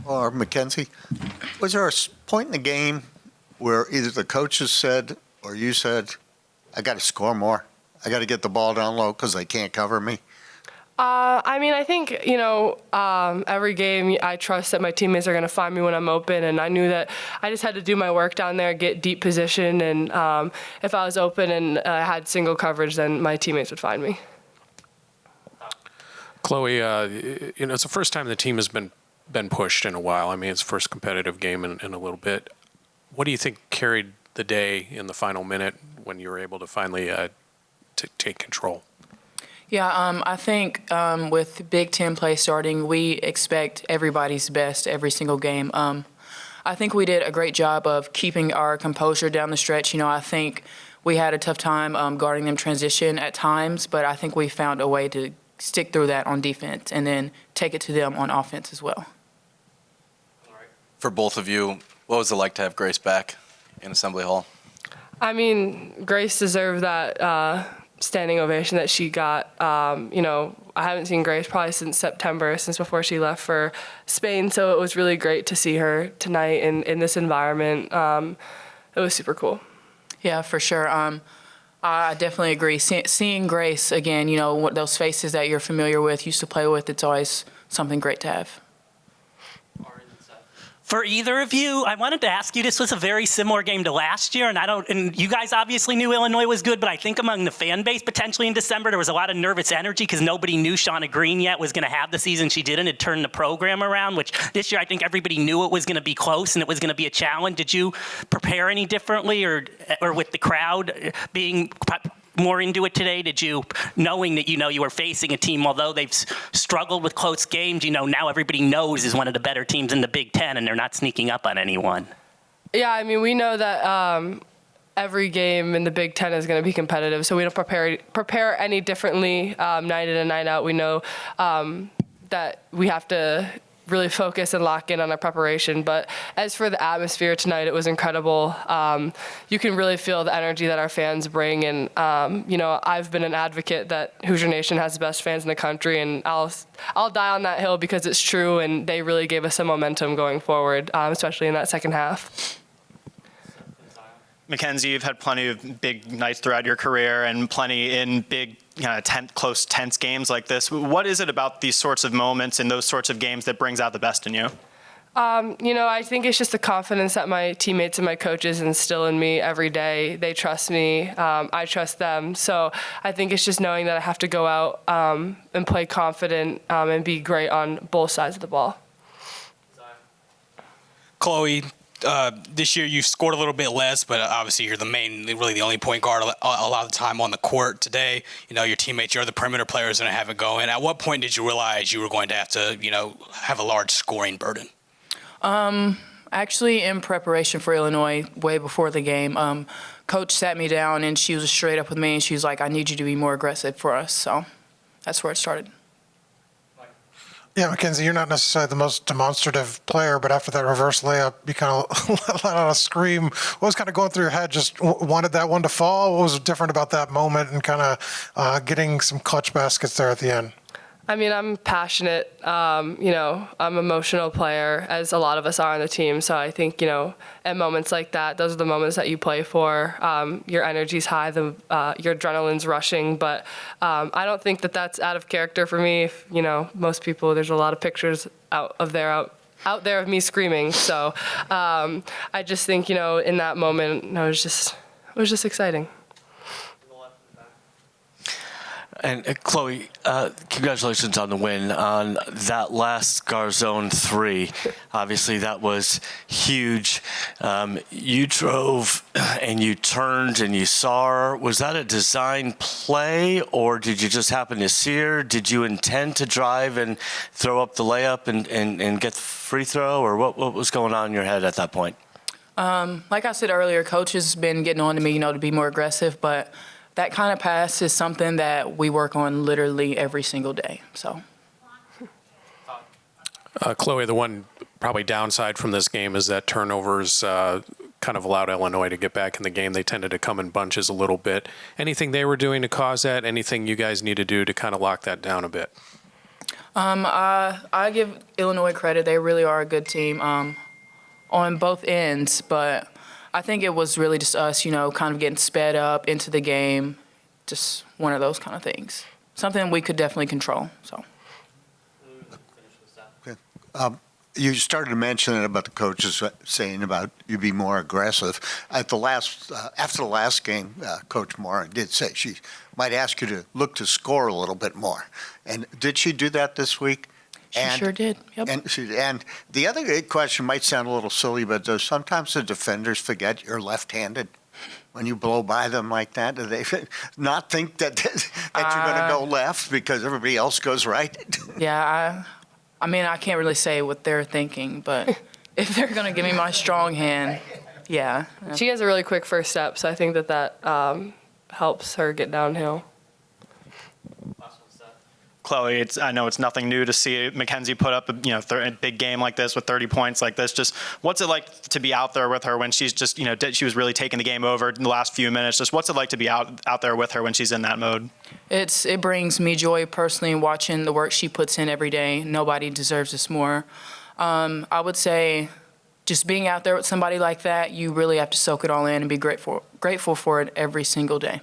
or Mackenzie, was there a point in the game where either the coaches said or you said, I got to score more. I got to get the ball down low because they can't cover me? I think, every game I trust that my teammates are going to find me when I'm open, and I knew that I just had to do my work down there, get deep position, and if I was open and I had single coverage, then my teammates would find me. Chloe, it's the first time the team has been pushed in a while. I mean, it's the first competitive game in a little bit. What do you think carried the day in the final minute when you were able to finally take control? Yeah, I think with Big Ten play starting, we expect everybody's best every single game. I think we did a great job of keeping our composure down the stretch. I think we had a tough time guarding them transition at times, but I think we found a way to stick through that on defense and then take it to them on offense as well. For both of you, what was it like to have Grace back in Assembly Hall? I mean, Grace deserved that standing ovation that she got. I haven't seen Grace probably since September, since before she left for Spain, so it was really great to see her tonight in this environment. It was super cool. Yeah, for sure. I definitely agree. Seeing Grace again, those faces that you're familiar with, used to play with, it's always something great to have. For either of you, I wanted to ask you, this was a very similar game to last year, and you guys obviously knew Illinois was good, but I think among the fan base potentially in December, there was a lot of nervous energy because nobody knew Shauna Green yet was going to have the season she did, and it turned the program around, which this year I think everybody knew it was going to be close and it was going to be a challenge. Did you prepare any differently or with the crowd being more into it today? Did you, knowing that you were facing a team, although they've struggled with close games, now everybody knows is one of the better teams in the Big Ten and they're not sneaking up on anyone? Yeah, I mean, we know that every game in the Big Ten is going to be competitive, so we don't prepare any differently night in and night out. We know that we have to really focus and lock in on our preparation. But as for the atmosphere tonight, it was incredible. You can really feel the energy that our fans bring. And, I've been an advocate that Hoosier Nation has the best fans in the country, and I'll die on that hill because it's true, and they really gave us some momentum going forward, especially in that second half. Mackenzie, you've had plenty of big nights throughout your career and plenty in big, close, tense games like this. What is it about these sorts of moments and those sorts of games that brings out the best in you? I think it's just the confidence that my teammates and my coaches instill in me every day. They trust me. I trust them. So I think it's just knowing that I have to go out and play confident and be great on both sides of the ball. Chloe, this year you scored a little bit less, but obviously you're really the only point guard a lot of the time on the court. Today, your teammates, your other perimeter players are going to have it going. At what point did you realize you were going to have to, have a large scoring burden? Actually, in preparation for Illinois, way before the game, Coach sat me down and she was straight up with me and she was like, I need you to be more aggressive for us. So that's where it started. Yeah, Mackenzie, you're not necessarily the most demonstrative player, but after that reverse layup, you kind of let out a scream. What was kind of going through your head? Just wanted that one to fall? What was different about that moment and kind of getting some clutch baskets there at the end? I mean, I'm passionate. I'm an emotional player, as a lot of us are on the team. So I think, at moments like that, those are the moments that you play for. Your energy's high, your adrenaline's rushing. But I don't think that that's out of character for me. If, most people, there's a lot of pictures out there of me screaming. So I just think, in that moment, it was just exciting. And Chloe, congratulations on the win on that last Garzone 3. Obviously, that was huge. You drove and you turned and you saw her. Was that a design play, or did you just happen to see her? Did you intend to drive and throw up the layup and get the free throw, or what was going on in your head at that point? Like I said earlier, Coach has been getting on to me, to be more aggressive, but that kind of pass is something that we work on literally every single day. So, Chloe, the one probably downside from this game is that turnovers kind of allowed Illinois to get back in the game. They tended to come in bunches a little bit. Anything they were doing to cause that? Anything you guys need to do to kind of lock that down a bit? I give Illinois credit. They really are a good team on both ends, but I think it was really just us, kind of getting sped up into the game, just one of those kind of things. Something we could definitely control. So. You started to mention it about the coaches saying about you be more aggressive. At the last, after the last game, Coach Moore did say she might ask you to look to score a little bit more. And did she do that this week? She sure did. Yep. And the other question might sound a little silly, but does sometimes the defenders forget you're left-handed when you blow by them like that? Do they not think that you're going to go left because everybody else goes right? Yeah, I mean, I can't really say what they're thinking, but if they're going to give me my strong hand, yeah. She has a really quick first step, so I think that helps her get downhill. Chloe, I know it's nothing new to see Mackenzie put up a big game like this with 30 points like this. Just what's it like to be out there with her when she's just, she was really taking the game over in the last few minutes? Just what's it like to be out there with her when she's in that mode? It brings me joy personally watching the work she puts in every day. Nobody deserves this more. I would say just being out there with somebody like that, you really have to soak it all in and be grateful for it every single day.